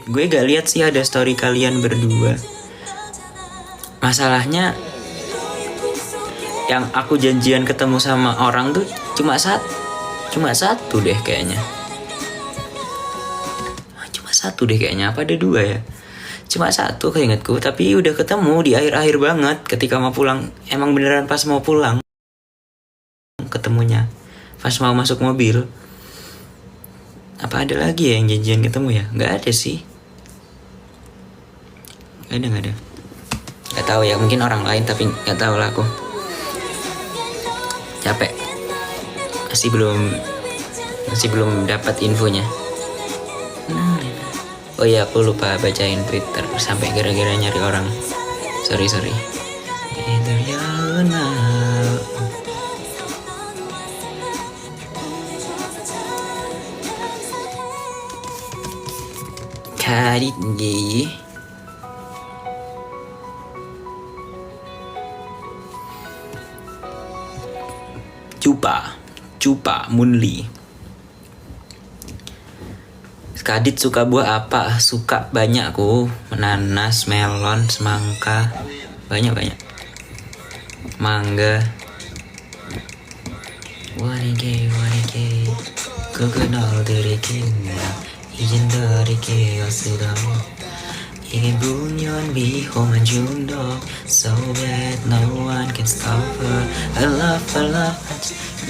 Gue gak lihat sih ada story kalian berdua. Masalahnya yang aku janjian ketemu sama orang tuh cuma satu deh kayaknya. Cuma satu deh kayaknya, apa ada dua ya? Cuma satu keingetku, tapi udah ketemu di akhir-akhir banget ketika mau pulang. Emang beneran pas mau pulang ketemunya, pas mau masuk mobil. Apa ada lagi ya yang janjian ketemu ya? Nggak ada sih. Nggak ada. Nggak tahu ya, mungkin orang lain tapi nggak tahu lah aku. Capek. Masih belum dapat infonya. Oh iya, aku lupa bacain Twitter sampai gara-gara nyari orang. Sorry. Karit gay. Cupa Munli. Kadit suka buah apa? Suka banyak aku. Nanas, melon, semangka. Banyak. Mangga. Warige. Ku kenal diriku. Izin dariku sudah. Ingin bunyon bihoman jundo. So bad no one can stop her. I love her.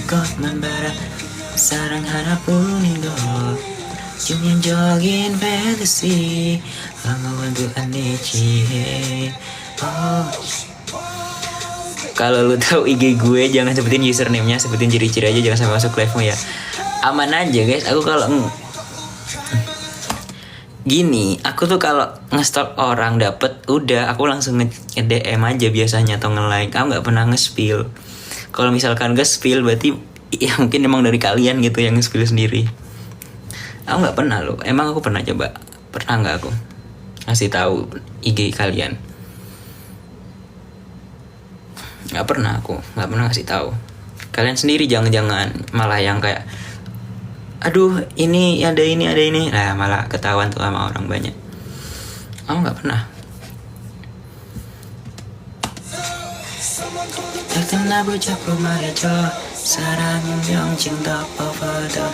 Got membara. Sarang harapun indo. Yung jogging fantasy Hangawan bu aneh. Oh. Kalau lu tahu IG gue jangan sebutin username-nya, sebutin ciri-ciri aja, jangan sampai masuk live-mu ya. Aman aja guys, aku kalau gini, aku tuh kalau nge-stalk orang dapet, udah aku langsung nge-DM aja biasanya atau nge-like. Aku nggak pernah nge-spill. Kalau misalkan nge-spill berarti ya mungkin emang dari kalian gitu yang nge-spill sendiri. Aku nggak pernah loh. Emang aku pernah coba? Pernah nggak aku ngasih tahu IG kalian? Nggak pernah ngasih tahu. Kalian sendiri jangan malah yang kayak, aduh ini ada ini. Nah malah ketahuan tuh sama orang banyak. Aku nggak pernah. Terkena bocah pemarjo, sarang yang cinta pavada.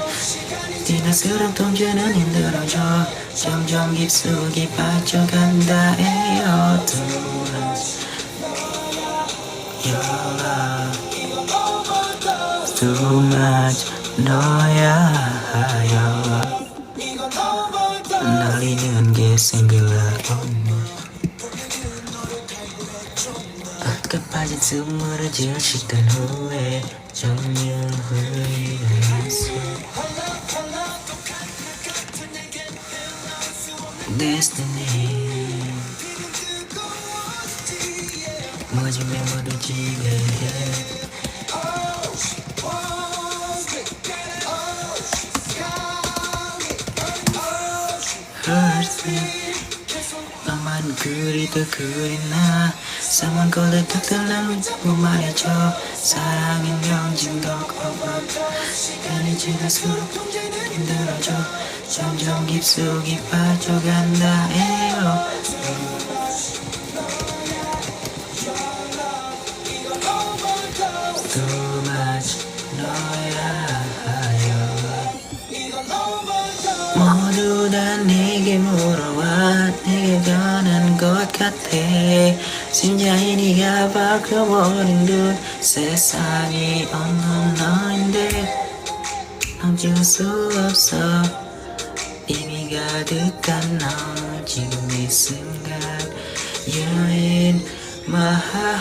Tina serang tongjanan hinderanja, jam gipsu gipacho ganda Tuhan. Ya Allah, too much noya ya Allah. Nalinin geseng gelap. Kepajan semua raja syaitan huwe, jomnya huwe Destiny Muji memori jiwa Hurt me Aman kurina Saman kau letak terlalu jauh marijo. Sarangin yang cinta kau Kali cinta suruh Inderajo Jom gipsu gipacho ganda Too much noya Modu dan nege murawat Nege ganan got kate Sinjai ni gabak kemorindu Sesangi ongong nainde Nang suap-suap Ini gadekan nang Jingmi senggan Yain maha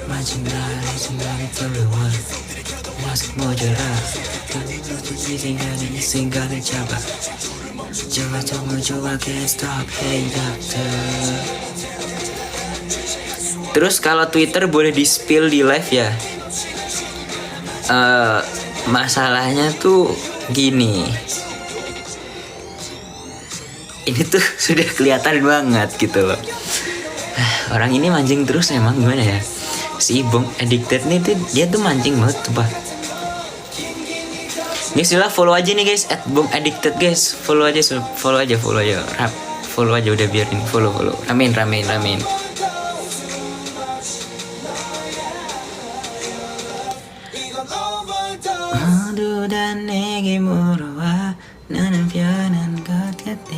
Majinari terluar Masuk mojara Singgah coba can't stop, hey doctor. Terus kalau Twitter boleh di-spill di live ya. Masalahnya tuh gini. Ini tuh sudah kelihatan banget gitu loh. Orang ini mancing terus emang gimana ya. Si Bong Addicted nih tuh dia tuh mancing banget tuh pak. Guys, udah follow aja nih guys @Bong Addicted guys. Follow aja. Follow aja udah, biar ini follow. Ramein. 모두 다 내게 물어와 나는 변한 것 같아.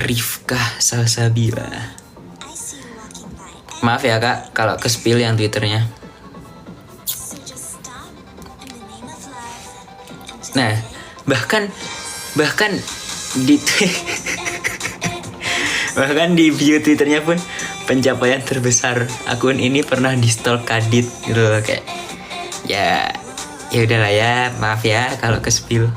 Rifka Salsabila. Maaf ya kak kalau ke spill yang Twitternya. Nah bahkan di bahkan di bio Twitternya pun pencapaian terbesar akun ini pernah di stalk Kadit gitu loh, kayak ya udahlah ya, maaf ya kalau ke spill.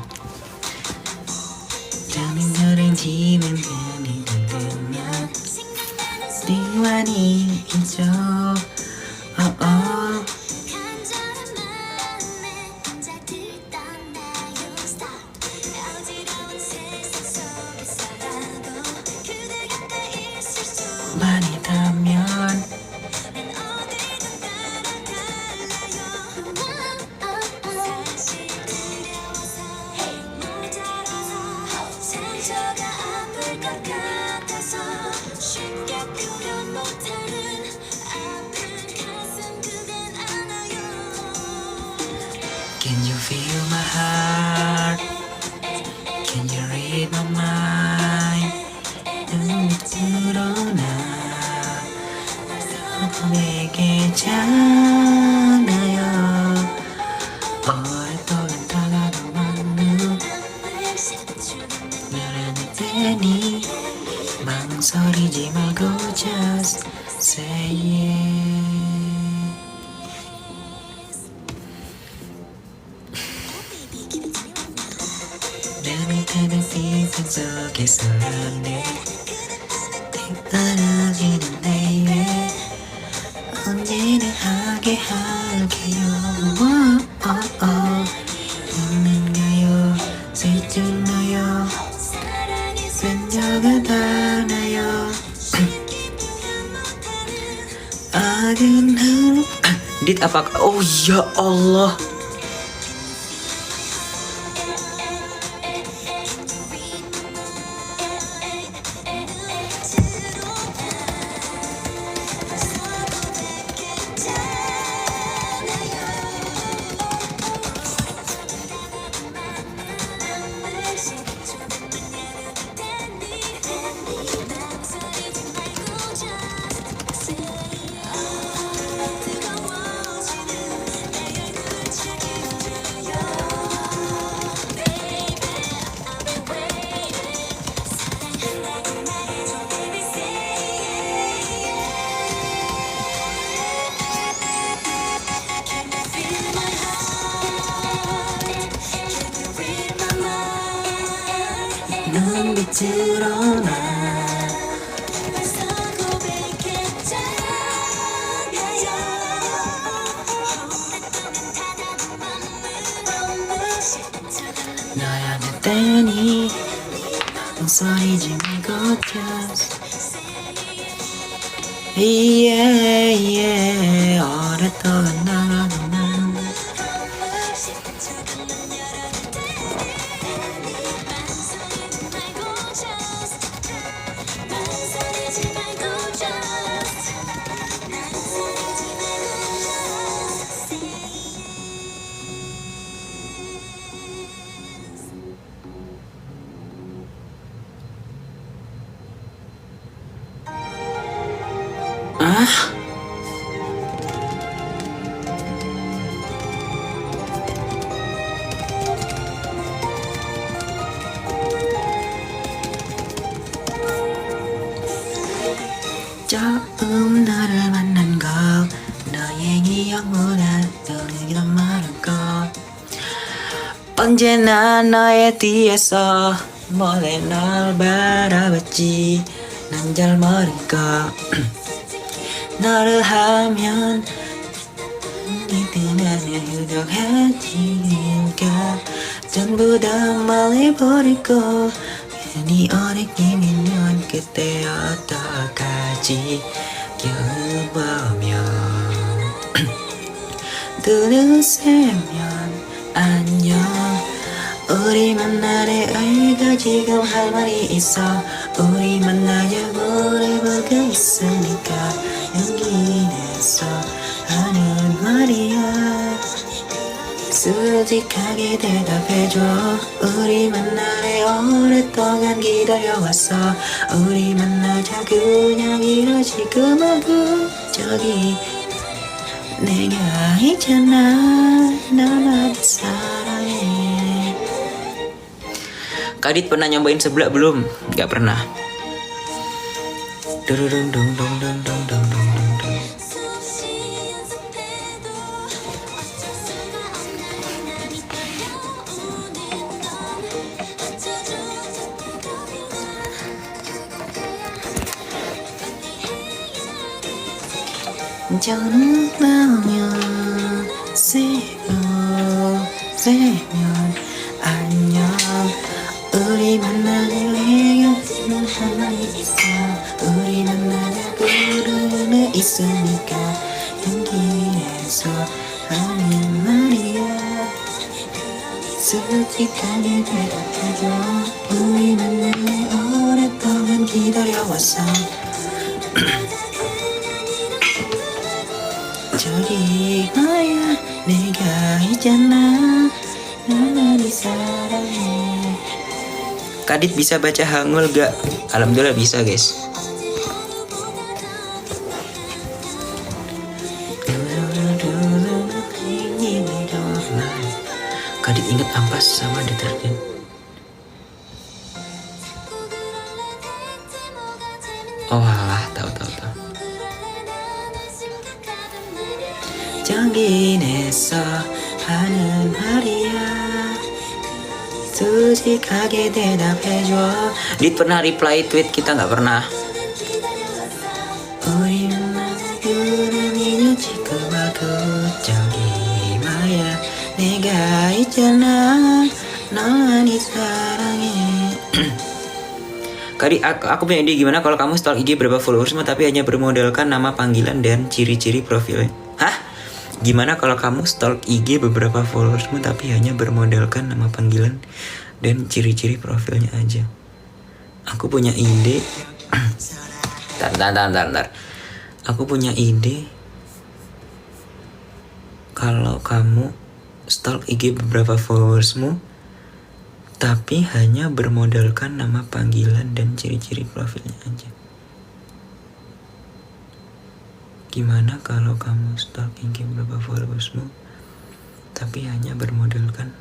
Can you feel my heart? Can you read my mind? 눈이 들어나 얘기잖아요. 오랫동안 다가가만 눈을 뜨니 망설이지 말고 just say it. 내뱉는 비평 속에서라네 떨어지는 내일 언제나 하게 할게요. 있는가요 슬쩍나요 생겨가 다나요 아근 하루 Dit apakah oh ya Allah. 눈빛으로 너야 내 때니 망설이지 말고 just 오랫동안 나가도 난 처음 너를 만난 것 너의 기억보다 더 많은 것 언제나 너의 뒤에서 몰래 널 바라봤지 난 잘 모르고 너를 하면 이때는 유독해지니까 전부 다 멀리 버리고 네 어느낌이면 그때 어떡하지 겨우 보면 눈을 세면 안녕 우리 만날의 의가 지금 할 말이 있어 우리 만나자고 해보고 있으니까 용기 내서 하는 말이야 솔직하게 대답해줘 우리 만나래 오랫동안 기다려왔어 우리 만나자 그냥 이러지고 말고 저기 내가 있잖아 너만 사랑해. Kadit pernah nyobain seblak belum? Gak pernah. Durung dong dong dong dong dong dong dong. 저는 나면 세면 안녕 우리 만나는 내가 할 말이 있어 우리 만나자 부르는 있으니까 용기 내서 하는 말이야 솔직하게 대답해줘 우리 만나네 오랫동안 기다려왔어 저기 나야 내가 있잖아 나만 사랑해. Kadit bisa baca Hangul gak? Alhamdulillah bisa guys. Kadit inget ampas sama deterjen. Oh alah, tahu. 정인해서 하는 말이야 솔직하게 대답해줘. Dit pernah reply tweet kita nggak pernah. 우리 만나는 그림이 지금 와도 저기 마야 내가 있잖아 너만이 사랑해. Kali aku punya ide gimana kalau kamu stalk IG berapa followersmu tapi hanya bermodalkan nama panggilan dan ciri-ciri profilnya. Hah? Gimana kalau kamu stalk IG beberapa followersmu tapi hanya bermodalkan nama panggilan dan ciri-ciri profilnya aja? Aku punya ide. Bentar. Aku punya ide. Kalau kamu stalk IG beberapa followersmu tapi hanya bermodalkan nama panggilan dan ciri-ciri profilnya aja. Gimana kalau kamu stalking beberapa followersmu tapi hanya bermodalkan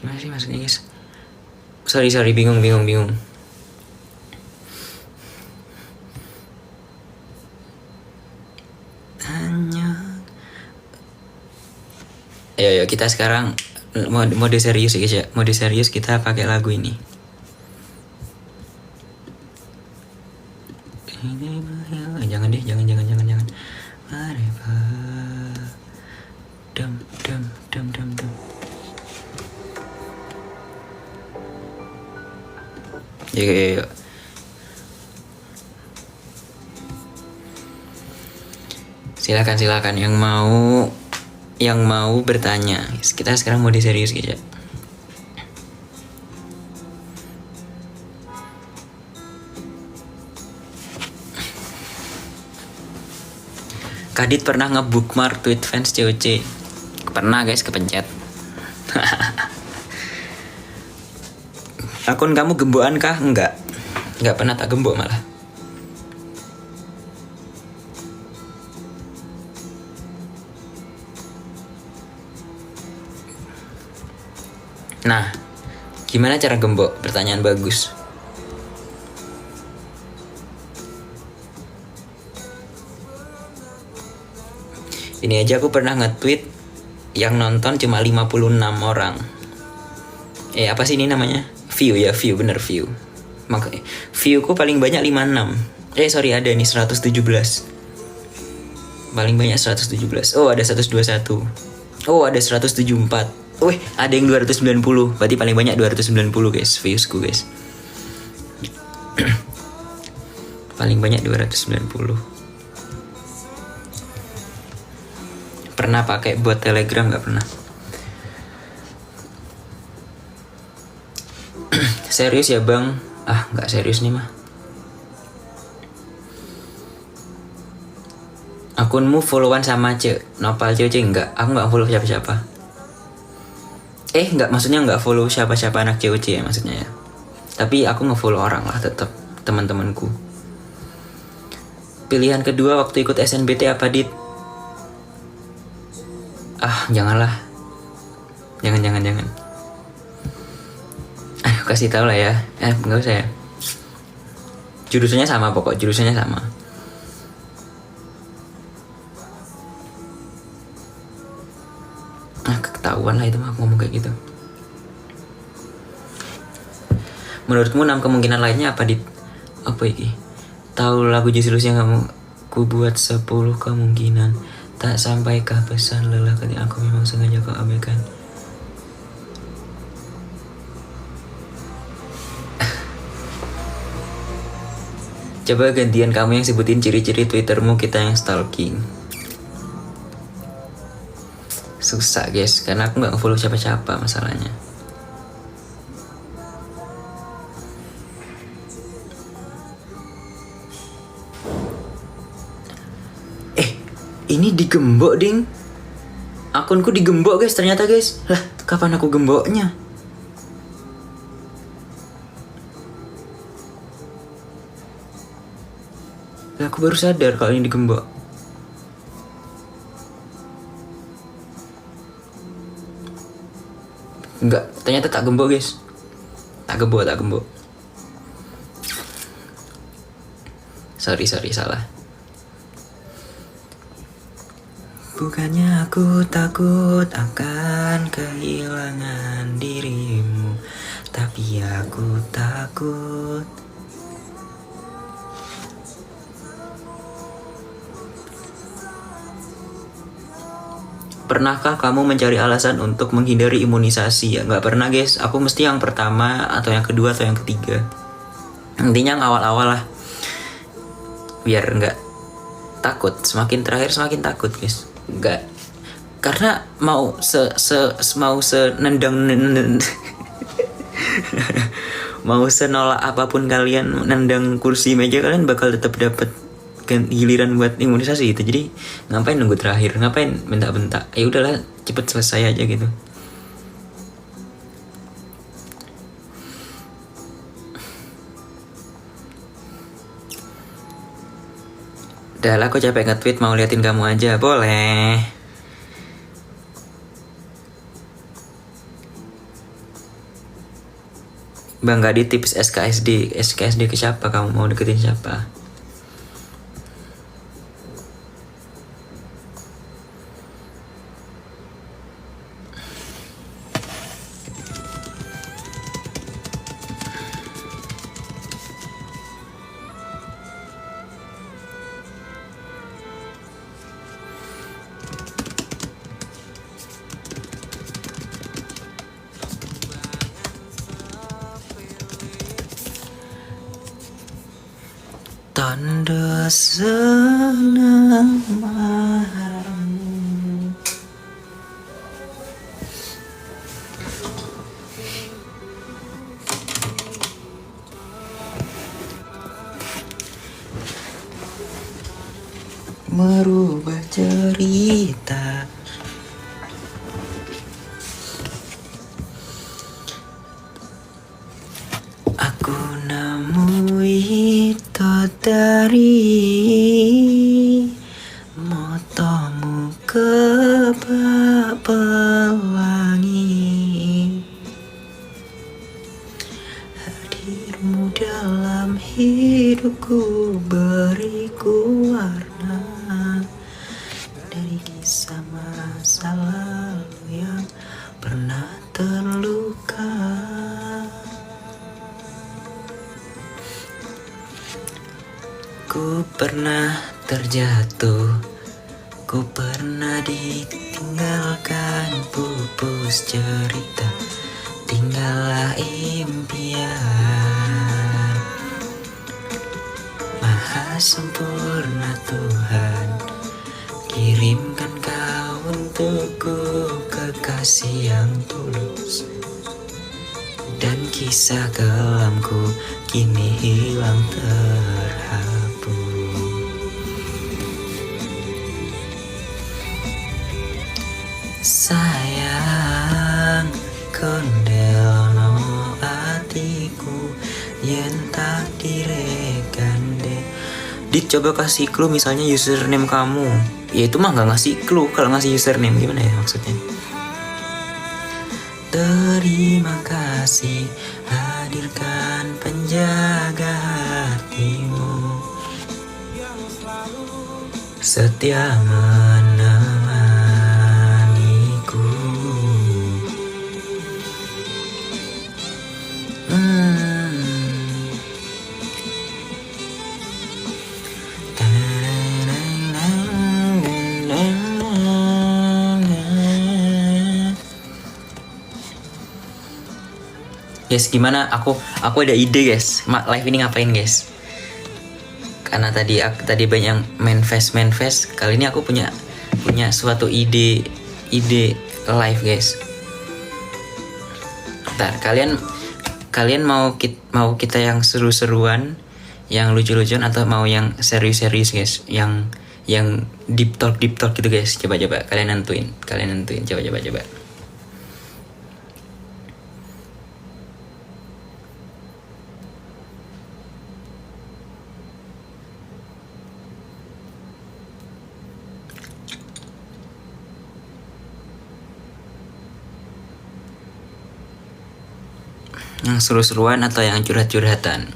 gimana sih maksudnya guys? Sorry bingung. Hanya Ayo kita sekarang mode serius ya guys ya. Mode serius kita pakai lagu ini. Jangan. Dum. Yuk. Silakan yang mau bertanya. Kita sekarang mode serius guys ya. Kadit pernah nge-bookmark tweet fans COC? Pernah guys, kepencet. Akun kamu gembokan kah? Enggak pernah tak gembok malah. Nah, gimana cara gembok? Pertanyaan bagus. Ini aja aku pernah nge-tweet yang nonton cuma 56 orang. Apa sih ini namanya? View. Bener view. Makanya viewku paling banyak 56. Ada nih 117. Paling banyak 117. Oh, ada 121. Oh, ada 174. Wih, ada yang 290. Berarti paling banyak 290 guys, viewsku guys. Paling banyak 290. Pernah pakai buat Telegram nggak pernah? Serius ya bang? Ah nggak serius nih mah. Akunmu followan sama Nopal COC enggak? Aku nggak follow siapa-siapa. Nggak, maksudnya nggak follow siapa-siapa anak COC ya maksudnya ya. Tapi aku nge-follow orang lah tetap, teman-temanku. Pilihan kedua waktu ikut SNBT apa dit? Ah janganlah. Jangan. Aduh kasih tau lah ya. Nggak usah ya. Jurusannya sama pokok, jurusannya sama. Ketahuan lah itu mah aku ngomong kayak gitu. Menurutmu 6 kemungkinan lainnya apa dit? Apa iki? Tahu lagu Jus yang kamu ku buat 10 kemungkinan. Tak sampaikah pesan lelah ketika aku memang sengaja kau abaikan. Coba gantian kamu yang sebutin ciri-ciri Twittermu, kita yang stalking. Susah guys, karena aku gak follow siapa-siapa masalahnya. Ini digembok ding. Akunku digembok guys ternyata guys. Lah kapan aku gemboknya? Lah aku baru sadar kalau ini digembok. Enggak, ternyata tak gembok guys. Tak gembok. Sorry salah. Bukannya aku takut akan kehilangan dirimu, tapi aku takut. Pernahkah kamu mencari alasan untuk menghindari imunisasi? Ya nggak pernah guys, aku mesti yang pertama atau yang kedua atau yang ketiga. Intinya yang awal-awal lah, biar nggak takut. Semakin terakhir semakin takut guys. Enggak, karena mau mau senolak apapun kalian nendang kursi meja, kalian bakal tetap dapat giliran buat imunisasi itu. Jadi ngapain nunggu terakhir, ngapain bentak-bentak, ya udahlah cepet selesai aja gitu. Udah lah, aku capek nge-tweet, mau liatin kamu aja, boleh. Bang, gak di tips SKSD ke siapa? Kamu mau deketin siapa? Tanda senang marahmu. Merubah cerita. Aku namui dari motomu ke bak pelangi. Hadirmu dalam hidupku beriku warna dari kisah masa lalu yang pernah terluka. Ku pernah terjatuh, Ku pernah ditinggalkan pupus cerita, tinggallah impian. Maha sempurna Tuhan, kirimkan kau untukku kekasih yang tulus. Dan kisah kelamku kini hilang terhapus. Sayang kondelno atiku yen tak direkande. Dit, coba kasih clue misalnya username kamu. Ya itu mah gak ngasih clue. Kalau ngasih username gimana ya maksudnya? Terima kasih hadirkan penjaga hatimu, setia menemaniku. Guys, gimana? Aku ada ide guys. Live ini ngapain guys? Karena tadi banyak main face. Kali ini aku punya suatu ide live guys. Bentar, kalian mau kita yang seru-seruan, yang lucu-lucuan, atau mau yang serius-serius guys? Yang deep talk gitu guys. Coba kalian nentuin. Coba. Yang seru-seruan atau yang curhat-curhatan?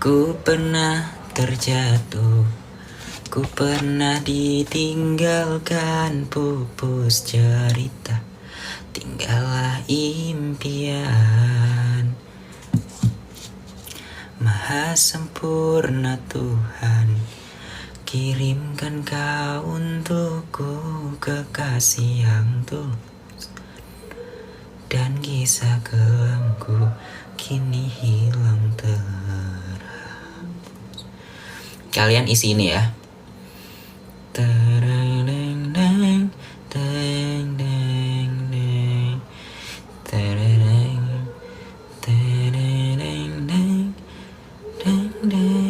Ku pernah terjatuh, ku pernah ditinggalkan pupus cerita, tinggallah impian. Maha sempurna Tuhan, kirimkan kau untukku kekasih yang tulus. Dan kisah kelamku kini hilang terhapus. Kalian isi ini ya. Tereng, teng, deng, deng. Tereng, tereng, deng, deng, deng. Teng, deng.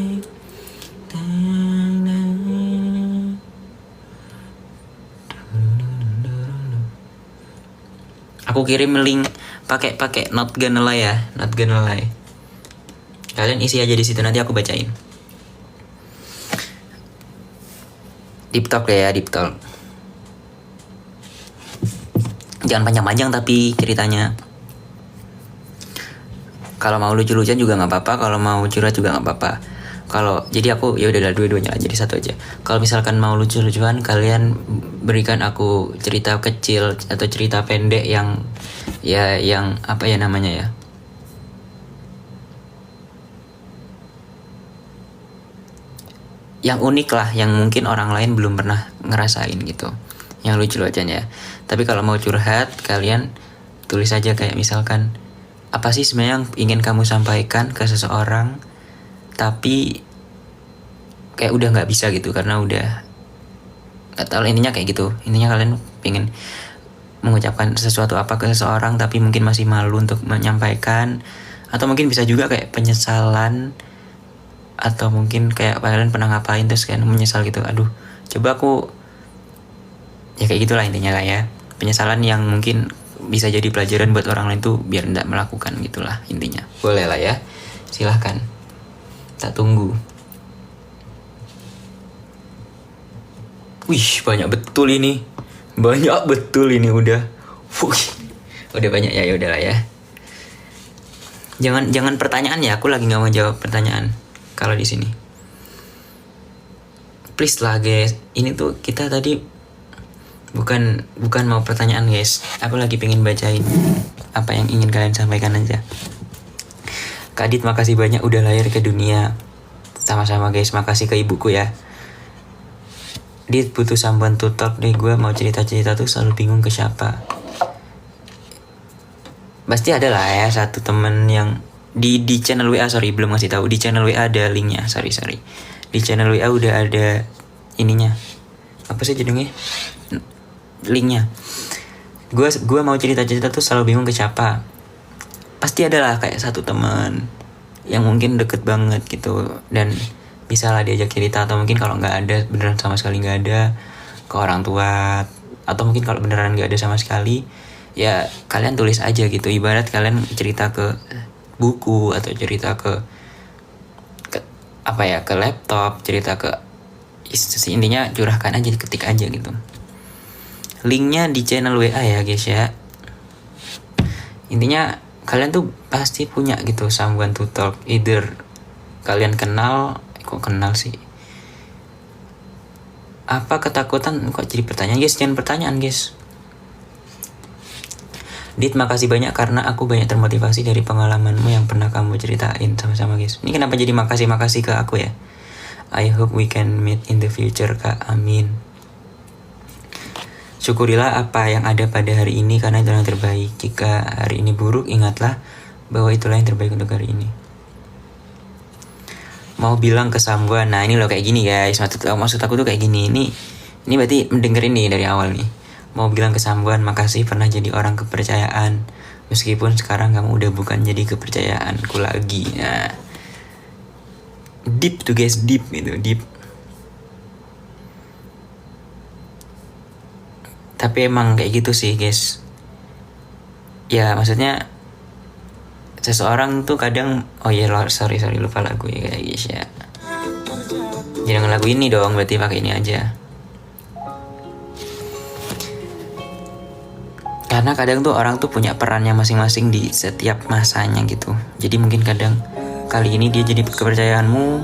Aku kirim link pakai not gonna lie ya, not gonna lie. Kalian isi aja di situ, nanti aku bacain. Deep talk ya, deep talk. Jangan panjang-panjang tapi ceritanya. Kalau mau lucu-lucuan juga nggak apa-apa, kalau mau curhat juga nggak apa-apa. Jadi aku ya udah dua-duanya aja, jadi satu aja. Kalau misalkan mau lucu-lucuan, kalian berikan aku cerita kecil atau cerita pendek yang apa ya namanya ya? Yang unik lah, yang mungkin orang lain belum pernah ngerasain gitu. Yang lucu-lucuan ya. Tapi kalau mau curhat, kalian tulis aja kayak misalkan, apa sih sebenarnya yang ingin kamu sampaikan ke seseorang, tapi kayak udah nggak bisa gitu karena udah nggak tahu, intinya kayak gitu. Intinya kalian pengen mengucapkan sesuatu apa ke seseorang tapi mungkin masih malu untuk menyampaikan, atau mungkin bisa juga kayak penyesalan, atau mungkin kayak kalian pernah ngapain terus kalian menyesal gitu. Aduh, coba aku ya kayak gitulah intinya lah ya. Penyesalan yang mungkin bisa jadi pelajaran buat orang lain tuh biar nggak melakukan gitulah intinya. Boleh lah ya, silahkan. Tak tunggu. Wih, banyak betul ini udah. Wih, udah banyak ya, udahlah ya. Jangan pertanyaan ya, aku lagi nggak mau jawab pertanyaan kalau di sini. Please lah guys, ini tuh kita tadi bukan mau pertanyaan guys. Aku lagi pengen bacain apa yang ingin kalian sampaikan aja. Kak Dit, makasih banyak udah lahir ke dunia. Sama-sama guys, makasih ke ibuku ya. Dit butuh someone to talk deh, gue mau cerita-cerita tuh selalu bingung ke siapa. Pasti ada lah ya satu temen yang di channel WA, sorry belum ngasih tahu, di channel WA ada linknya, sorry di channel WA udah ada ininya, apa sih judulnya, linknya. Gue mau cerita-cerita tuh selalu bingung ke siapa. Pasti ada lah kayak satu teman yang mungkin deket banget gitu dan bisa lah diajak cerita, atau mungkin kalau nggak ada beneran sama sekali nggak ada, ke orang tua, atau mungkin kalau beneran nggak ada sama sekali ya kalian tulis aja gitu, ibarat kalian cerita ke buku atau cerita ke apa ya, ke laptop, cerita ke intinya curahkan aja, ketik aja gitu. Linknya di channel WA ya guys ya. Intinya kalian tuh pasti punya gitu someone to talk, either kalian kenal, kok kenal sih, apa ketakutan, kok jadi pertanyaan guys, jangan pertanyaan guys. Dit, makasih banyak karena aku banyak termotivasi dari pengalamanmu yang pernah kamu ceritain. Sama-sama guys. Ini kenapa jadi makasih ke aku ya? I hope we can meet in the future kak, amin. Syukurilah apa yang ada pada hari ini karena itulah yang terbaik. Jika hari ini buruk, ingatlah bahwa itulah yang terbaik untuk hari ini. Mau bilang ke someone, nah ini loh kayak gini guys, maksud aku tuh kayak gini. Ini berarti mendengar ini dari awal nih. Mau bilang ke someone, makasih pernah jadi orang kepercayaan, meskipun sekarang kamu udah bukan jadi kepercayaanku lagi. Nah, deep tuh guys, deep gitu, deep. Tapi emang kayak gitu sih guys. Ya maksudnya seseorang tuh kadang, oh iya sorry lupa lagu ya guys ya. Jangan lagu ini dong, berarti pakai ini aja. Karena kadang tuh orang tuh punya perannya masing-masing di setiap masanya gitu. Jadi mungkin kadang kali ini dia jadi kepercayaanmu,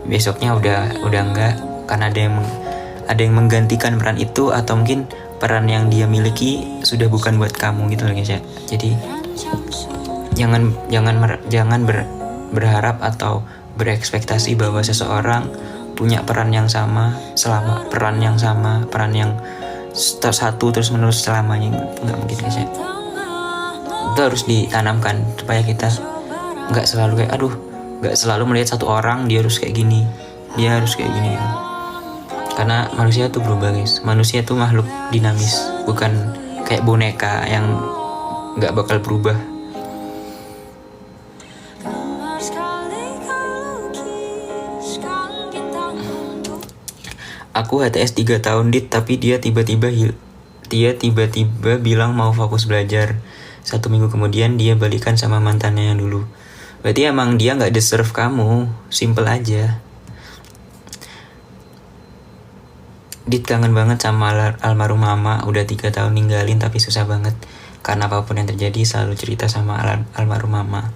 besoknya udah enggak, karena ada yang menggantikan peran itu, atau mungkin peran yang dia miliki sudah bukan buat kamu gitu loh guys ya. Jadi jangan berharap atau berekspektasi bahwa seseorang punya peran yang sama, peran yang satu terus menerus selamanya, nggak mungkin guys ya. Itu harus ditanamkan supaya kita nggak selalu melihat satu orang dia harus kayak gini, dia harus kayak gini. Karena manusia tuh berubah guys, manusia tuh makhluk dinamis, bukan kayak boneka yang nggak bakal berubah. Aku HTS 3 tahun dit, tapi dia tiba-tiba bilang mau fokus belajar. 1 minggu kemudian dia balikan sama mantannya yang dulu. Berarti emang dia gak deserve kamu, simple aja. Dit, kangen banget sama almarhum mama, udah 3 tahun ninggalin tapi susah banget. Karena apapun yang terjadi selalu cerita sama almarhum mama.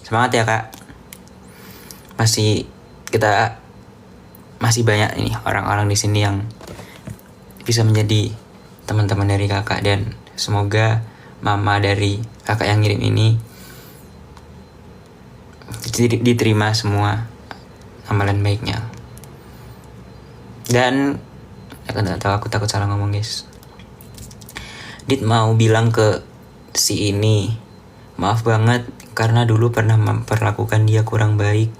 Semangat ya kak. Masih banyak nih orang-orang di sini yang bisa menjadi teman-teman dari kakak, dan semoga mama dari kakak yang ngirim ini diterima semua amalan baiknya. Dan aku takut salah ngomong guys. Dit, mau bilang ke si ini, maaf banget karena dulu pernah memperlakukan dia kurang baik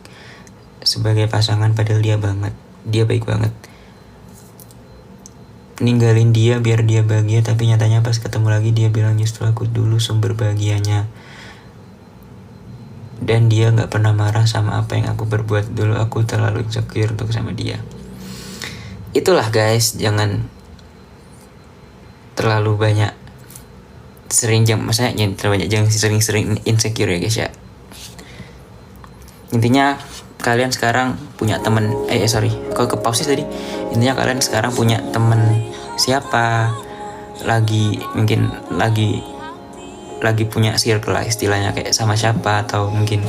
sebagai pasangan, padahal dia baik banget. Ninggalin dia biar dia bahagia, tapi nyatanya pas ketemu lagi dia bilang justru aku dulu sumber bahagianya. Dan dia gak pernah marah sama apa yang aku perbuat dulu. Aku terlalu insecure untuk sama dia. Itulah guys, jangan terlalu banyak jangan sering insecure ya guys ya. Intinya kalian sekarang punya temen, kok ke pause tadi. Intinya kalian sekarang punya temen siapa, mungkin lagi punya circle lah istilahnya, kayak sama siapa, atau mungkin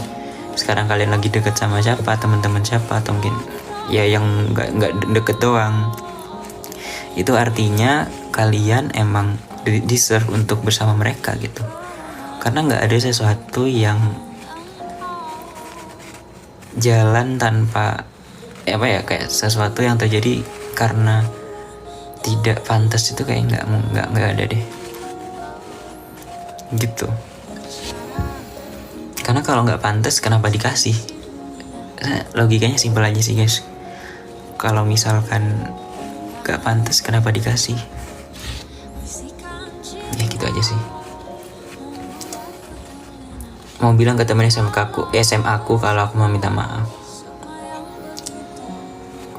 sekarang kalian lagi deket sama siapa, teman-teman siapa, atau mungkin ya yang nggak deket doang. Itu artinya kalian emang deserve untuk bersama mereka gitu. Karena nggak ada sesuatu yang jalan tanpa kayak sesuatu yang terjadi karena tidak pantas itu kayak nggak ada deh gitu. Karena kalau nggak pantas kenapa dikasih? Logikanya simpel aja sih guys. Kalau misalkan nggak pantas kenapa dikasih? Ya gitu aja sih. Mau bilang ke temen SMA aku kalau aku mau minta maaf.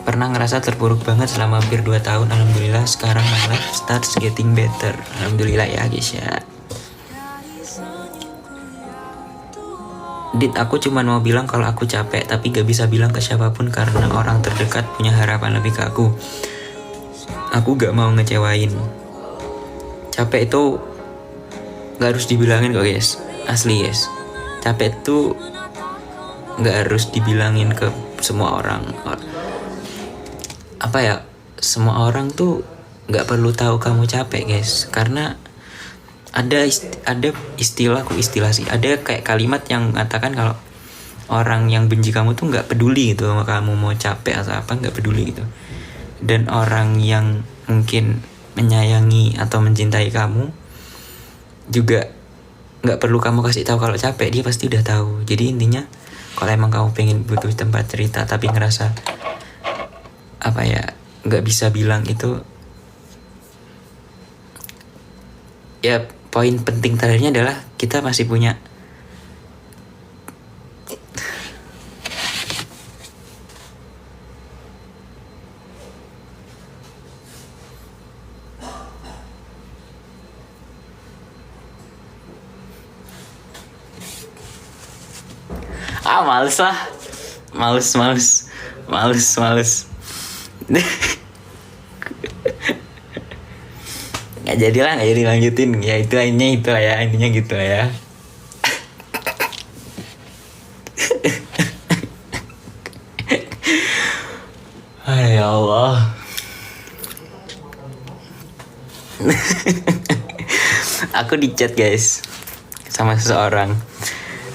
Pernah ngerasa terpuruk banget selama hampir 2 tahun. Alhamdulillah sekarang my life starts getting better. Alhamdulillah ya guys ya. Dit, aku cuma mau bilang kalau aku capek, tapi gak bisa bilang ke siapapun karena orang terdekat punya harapan lebih ke aku. Aku gak mau ngecewain. Capek itu gak harus dibilangin kok guys. Asli guys. Capek itu gak harus dibilangin ke semua orang. Apa ya, semua orang tuh gak perlu tahu kamu capek guys. Karena ada istilah sih, ada kayak kalimat yang mengatakan kalau orang yang benci kamu tuh nggak peduli gitu sama kamu mau capek atau apa, nggak peduli gitu. Dan orang yang mungkin menyayangi atau mencintai kamu juga nggak perlu kamu kasih tahu kalau capek, dia pasti udah tahu. Jadi intinya kalau emang kamu pengen butuh tempat cerita tapi ngerasa apa ya nggak bisa bilang itu, ya poin penting terakhirnya adalah kita masih punya males lah, males nggak jadi lanjutin ya, itu intinya gitu lah ya. Ya Allah. Aku di chat guys sama seseorang.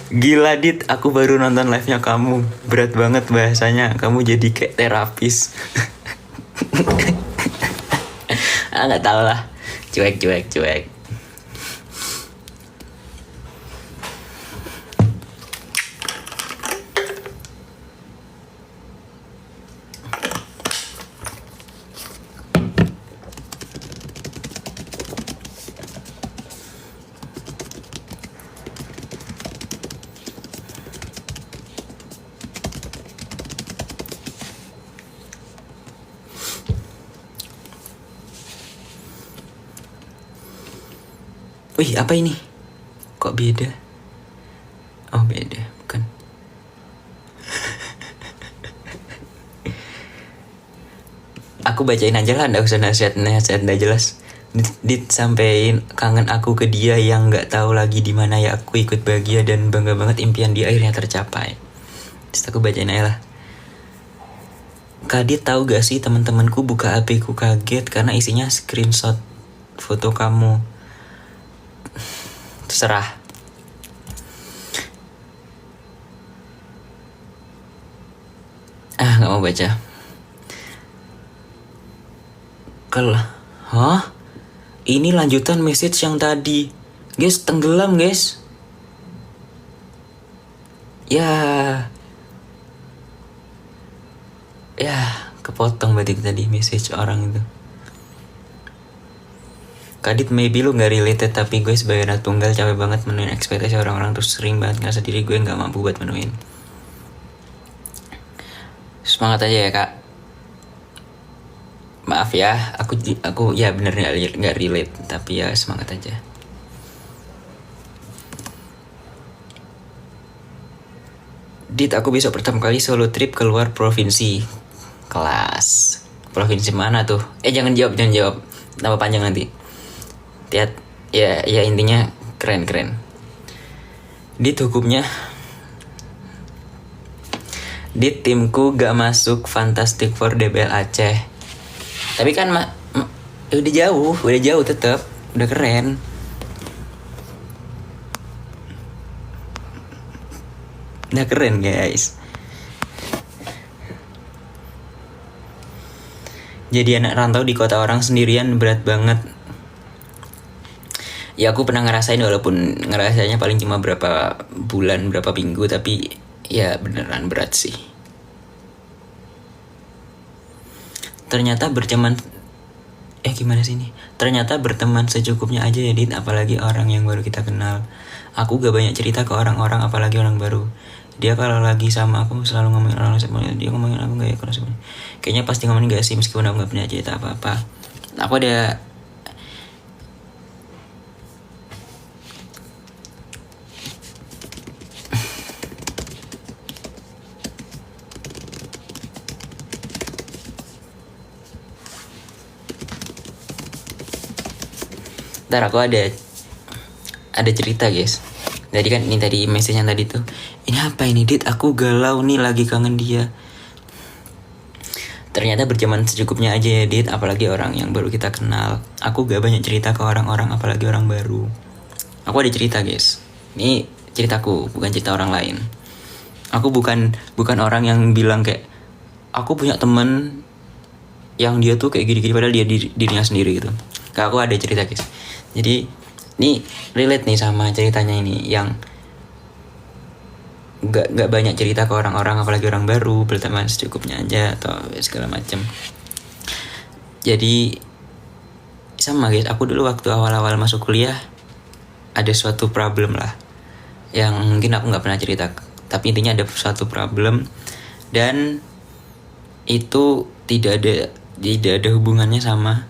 Gila Dit, aku baru nonton live-nya kamu. Berat banget bahasanya, kamu jadi kayak terapis. Nggak tahu lah. Cuek. Wih, apa ini? Kok beda? Oh, beda, bukan. Aku bacain aja lah, nggak usah nasihat nggak jelas. Dit sampein kangen aku ke dia yang nggak tahu lagi di mana ya. Aku ikut bahagia dan bangga banget impian dia akhirnya tercapai. Terus aku bacain aja lah. Kadit tahu gak sih teman-temanku buka HP ku kaget karena isinya screenshot foto kamu. Terserah. Gak mau baca. Hah? Ini lanjutan message yang tadi. Guys, tenggelam guys. Ya, kepotong berarti tadi message orang itu. Kadit, maybe lu gak related, tapi gue sebagai anak tunggal capek banget menuin ekspektasi orang-orang, terus sering banget ngerasa diri gue gak mampu buat menuin. Semangat aja ya kak. Maaf ya, aku ya bener gak relate, tapi ya semangat aja. Dit, aku besok pertama kali solo trip keluar provinsi. Kelas. Provinsi mana tuh? Jangan jawab. Tambah panjang nanti. Lihat, ya intinya keren. Dit, hukumnya Dit, timku gak masuk Fantastic Four DBL Aceh. Tapi kan udah jauh tetap, udah keren. Udah keren guys. Jadi anak rantau di kota orang sendirian berat banget. Ya aku pernah ngerasain, walaupun ngerasanya paling cuma berapa bulan, berapa minggu, tapi ya beneran berat sih. Ternyata gimana sih ini? Ternyata berteman secukupnya aja ya Dit, apalagi orang yang baru kita kenal. Aku gak banyak cerita ke orang-orang, apalagi orang baru. Dia kalau lagi sama aku selalu ngomongin orang lain, dia ngomongin aku gak ya kalau sebenarnya. Kayaknya pasti ngomongin gak sih, meskipun aku gak punya cerita apa-apa. Aku ada Ntar aku ada cerita guys. Jadi kan ini tadi message yang tadi tuh, ini apa ini Dit, aku galau nih lagi kangen dia. Ternyata berteman secukupnya aja ya Dit, apalagi orang yang baru kita kenal. Aku gak banyak cerita ke orang-orang, apalagi orang baru. Aku ada cerita guys. Ini ceritaku, bukan cerita orang lain. Aku bukan orang yang bilang kayak aku punya temen yang dia tuh kayak gini-gini, padahal dia dirinya sendiri gitu. Kayak aku ada cerita guys. Jadi ini relate nih sama ceritanya ini, yang gak banyak cerita ke orang-orang, apalagi orang baru, berteman secukupnya aja atau segala macam. Jadi sama guys, aku dulu waktu awal-awal masuk kuliah ada suatu problem lah, yang mungkin aku gak pernah cerita, tapi intinya ada suatu problem, dan itu tidak ada hubungannya sama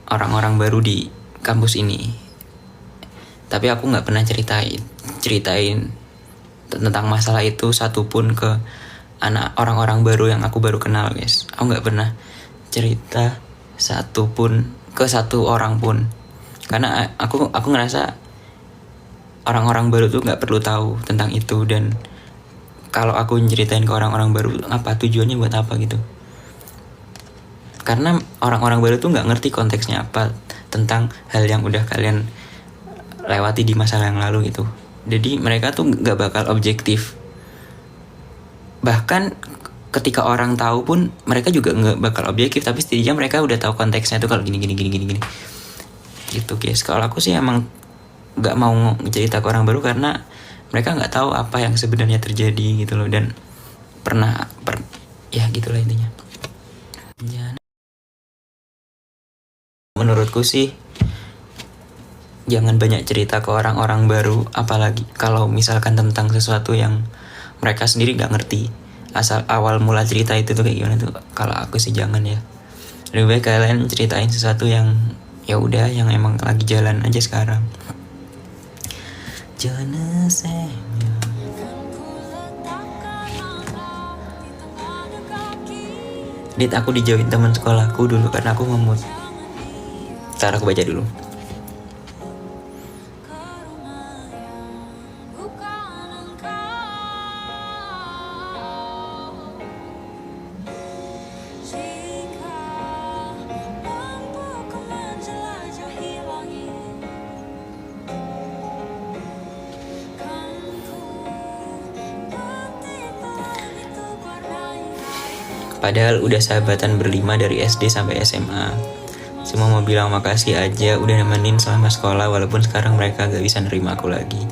orang-orang baru di kampus ini. Tapi aku gak pernah ceritain tentang masalah itu satupun ke orang-orang baru yang aku baru kenal guys. Aku gak pernah cerita satupun ke satu orang pun, karena aku ngerasa orang-orang baru tuh gak perlu tahu tentang itu. Dan kalau aku ceritain ke orang-orang baru, apa tujuannya, buat apa gitu. Karena orang-orang baru tuh gak ngerti konteksnya apa tentang hal yang udah kalian lewati di masa yang lalu gitu. Jadi mereka tuh gak bakal objektif. Bahkan ketika orang tahu pun mereka juga gak bakal objektif, tapi setidaknya mereka udah tahu konteksnya tuh kalau gini gitu guys. Kalau aku sih emang gak mau cerita ke orang baru karena mereka gak tahu apa yang sebenarnya terjadi gitu loh. Dan ya gitulah intinya. Menurutku sih jangan banyak cerita ke orang-orang baru, apalagi kalau misalkan tentang sesuatu yang mereka sendiri gak ngerti. Asal awal mula cerita itu tuh kayak gimana tuh, kalau aku sih jangan ya. Lebih baik kalian ceritain sesuatu yang ya udah, yang emang lagi jalan aja sekarang. Dit, aku dijauhin teman sekolahku dulu karena aku ngemut. Ntar aku baca dulu. Padahal udah sahabatan berlima dari SD sampai SMA. Cuma mau bilang makasih aja udah nemenin selama sekolah, walaupun sekarang mereka gak bisa nerima aku lagi.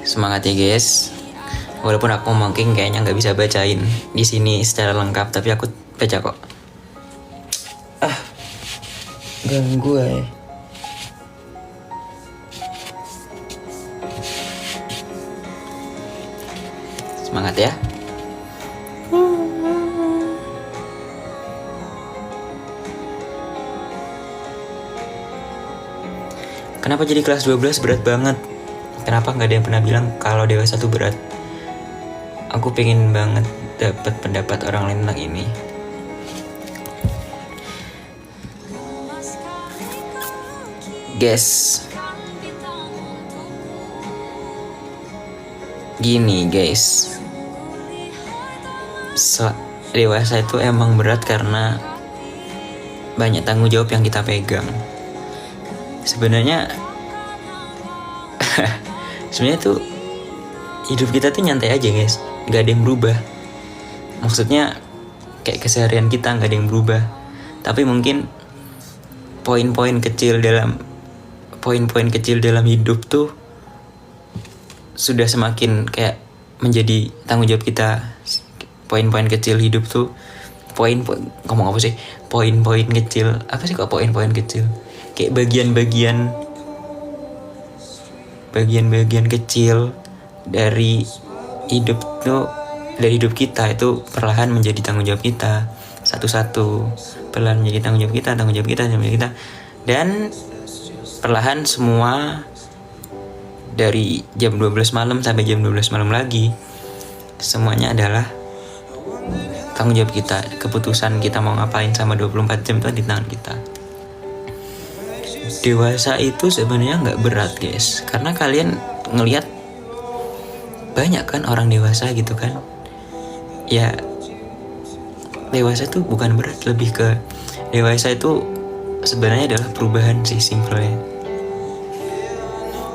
Semangat ya guys. Walaupun aku mungkin kayaknya gak bisa bacain di sini secara lengkap, tapi aku baca kok. Ganggu ya. Semangat ya. Kenapa jadi kelas 12 berat banget? Kenapa gak ada yang pernah bilang kalau dewasa tuh berat? Aku pengen banget dapat pendapat orang lain tentang ini. Guys, gini guys, dewasa itu emang berat karena banyak tanggung jawab yang kita pegang. Sebenarnya tuh hidup kita tuh nyantai aja guys, gak ada yang berubah. Maksudnya kayak keseharian kita nggak ada yang berubah, tapi mungkin poin-poin kecil dalam hidup tuh sudah semakin kayak menjadi tanggung jawab kita. Poin-poin kecil hidup tuh ngomong apa sih, poin-poin kecil apa sih kok poin-poin kecil, kayak bagian-bagian kecil dari hidup kita itu perlahan menjadi tanggung jawab kita satu-satu, perlahan menjadi tanggung jawab kita, dan perlahan semua dari jam 12 malam sampai jam 12 malam lagi semuanya adalah tanggung jawab kita. Keputusan kita mau ngapain sama 24 jam itu di tangan kita. Dewasa itu sebenarnya nggak berat guys, karena kalian ngelihat banyak kan orang dewasa gitu kan. Ya dewasa itu bukan berat, lebih ke dewasa itu sebenarnya adalah perubahan sih, simpelnya.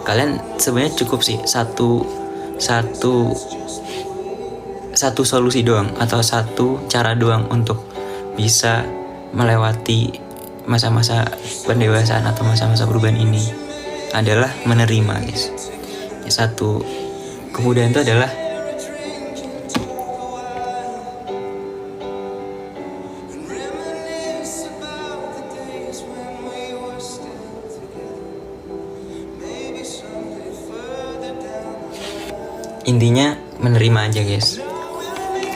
Kalian sebenarnya cukup sih satu solusi doang atau satu cara doang untuk bisa melewati masa-masa pendewasaan atau masa-masa perubahan ini, adalah menerima guys. Satu kemudahan itu adalah intinya menerima aja guys,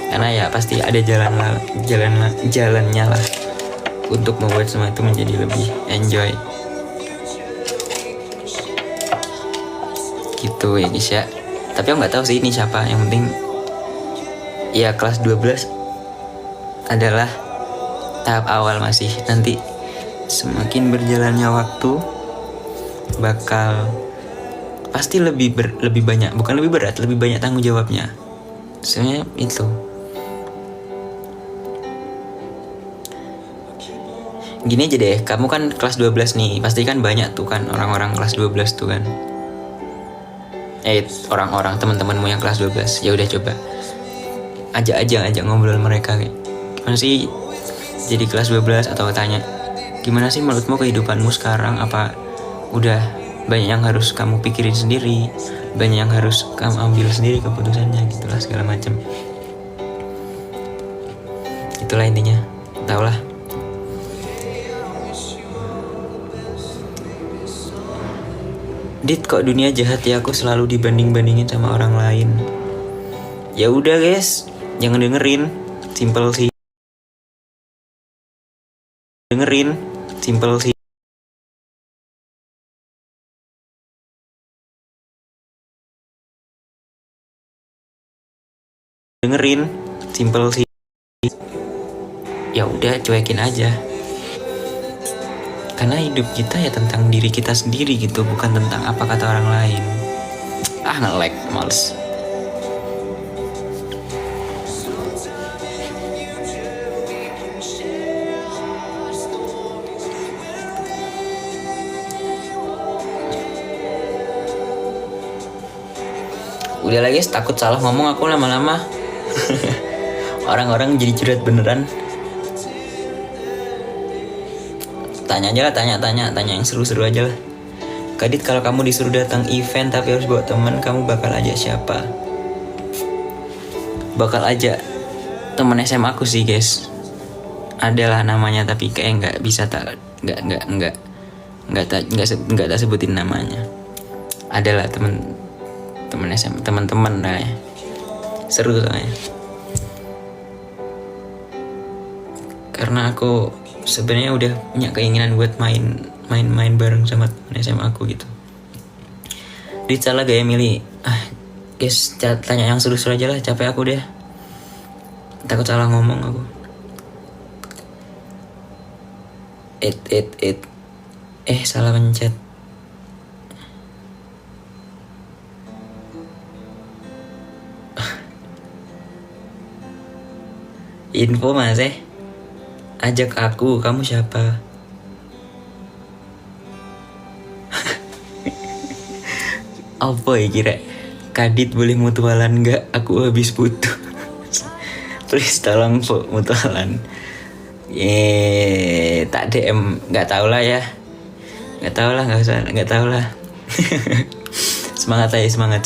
karena ya pasti ada jalannya lah untuk membuat semua itu menjadi lebih enjoy gitu ya guys ya. Tapi aku nggak tahu sih ini siapa, yang penting ya kelas 12 adalah tahap awal, masih nanti semakin berjalannya waktu bakal pasti lebih banyak, bukan lebih berat, lebih banyak tanggung jawabnya. Sebenarnya itu. Gini aja deh, kamu kan kelas 12 nih, pasti kan banyak tuh kan orang-orang kelas 12 tuh kan. Orang-orang teman-temanmu yang kelas 12, ya udah coba ajak ngobrol mereka kayak gimana sih jadi kelas 12, atau tanya gimana sih menurutmu kehidupanmu sekarang, apa udah banyak yang harus kamu pikirin sendiri, banyak yang harus kamu ambil sendiri keputusannya, gitulah segala macam. Itulah intinya, tau lah. Dit, kok dunia jahat ya, aku selalu dibanding-bandingin sama orang lain. Ya udah guys, jangan dengerin, simple sih. Ya udah, cuekin aja. Karena hidup kita ya tentang diri kita sendiri gitu, bukan tentang apa kata orang lain. Nge-lag, males. Udah lagi, takut salah ngomong aku lama-lama. Orang-orang jadi curhat beneran. Tanya aja lah, tanya yang seru-seru aja lah. Kadit, kalau kamu disuruh datang event tapi harus bawa teman, kamu bakal ajak siapa? Bakal ajak teman SMA aku sih guys. Adalah namanya, tapi kayak nggak tak sebutin namanya. Adalah teman SMA, teman-teman lah ya. Seru soalnya. Karena aku sebenarnya udah punya keinginan buat main bareng sama teman SMA aku gitu. Dit, salah gak ya milih? Guys, tanya yang seru-seru aja lah, capek aku deh. Takut salah ngomong aku. Salah pencet. Info mas ajak aku, kamu siapa? Apa ya kira? Kadit boleh mutualan gak? Aku habis putus. Please tolong mutualan. Tak DM, nggak tahu lah ya. Nggak tahu lah, nggak tahu lah. Semangat aja, semangat.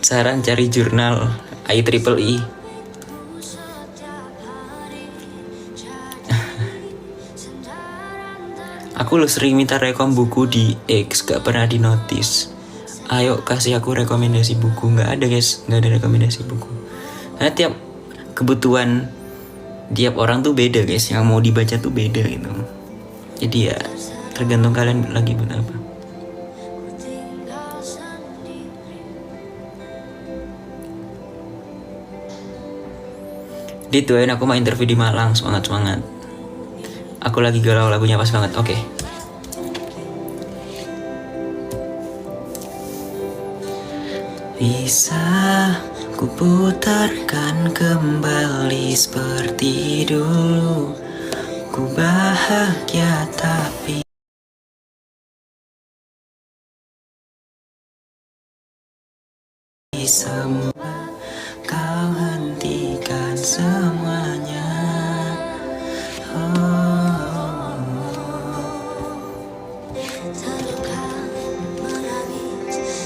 Saran cari jurnal IEEE. Aku lo sering minta rekom buku di X, gak pernah di notice. Ayo kasih aku rekomendasi buku. Nggak ada guys, nggak ada rekomendasi buku. Karena tiap kebutuhan tiap orang tuh beda guys, yang mau dibaca tuh beda gitu. Jadi ya tergantung kalian lagi buat apa. Dituain aku mau interview di Malang, semangat. Aku lagi galau, lagunya pas banget. Oke. Bisa ku putarkan kembali seperti dulu. Ku bahagia tapi semua kau hentikan semuanya.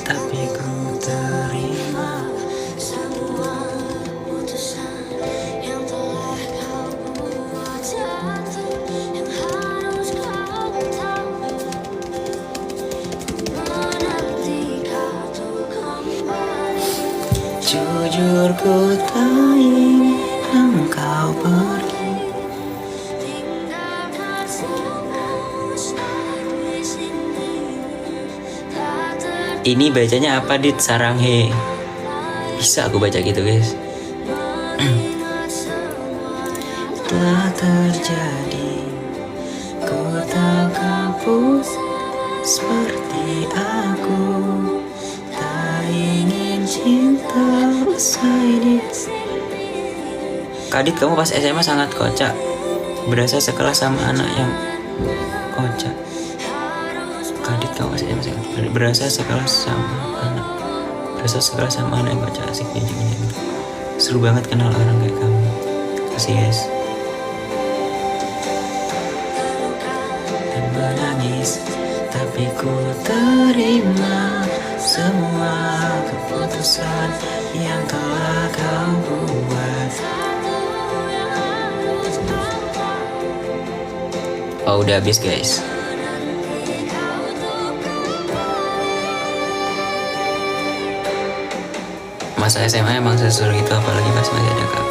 Tapi ku terima semua putusan yang telah kau buat, yang harus kau tahu. Menanti kau tuh kembali. Jujur ku tak ingin engkau pergi. Tinggalkan semua di sini. Ini bacanya apa Dit? Saranghe. Bisa aku baca gitu guys. Telah terjadi, ku tak kabur seperti aku. Tak ingin cinta usai di sini. Kadit, kamu pas SMA sangat kocak. Berasa sekelas sama anak yang kocak. Kadit, kamu pas SMA sangat berasa sekelas sama anak. Berasa sekelas sama anak yang kocak, asik nyanyi. Seru banget kenal orang kayak kamu. Kasih guys. Dan menangis, tapi ku terima semua keputusan yang telah kau buat. Oh, udah habis guys. Masa SMA emang seseru itu, apalagi pas masih ada kakak.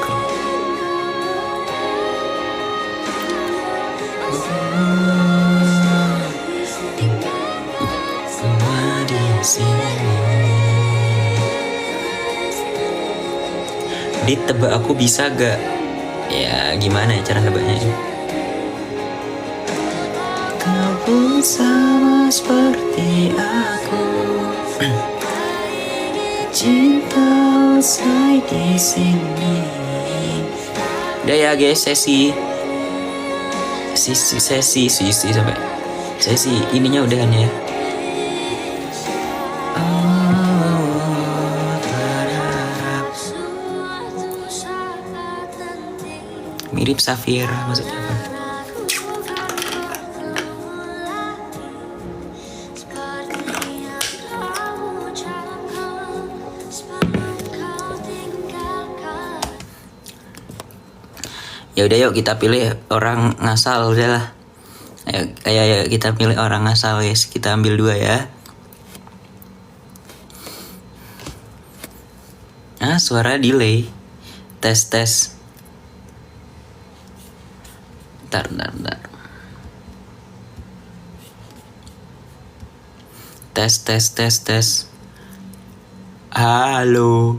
Semua di sini. Ditebak aku bisa gak? Ya gimana ya cara nebaknya? Kau pun sama seperti aku. Cinta usai di sini. Udah ya guys, sesi sampai sesi ininya udahan ya. Mirip Safira maksudnya apa? Ya udah yuk kita pilih orang ngasal udahlah. Ayo kita pilih orang ngasal guys. Kita ambil 2 ya. Suara delay. Tes. Bentar. Tes. Halo.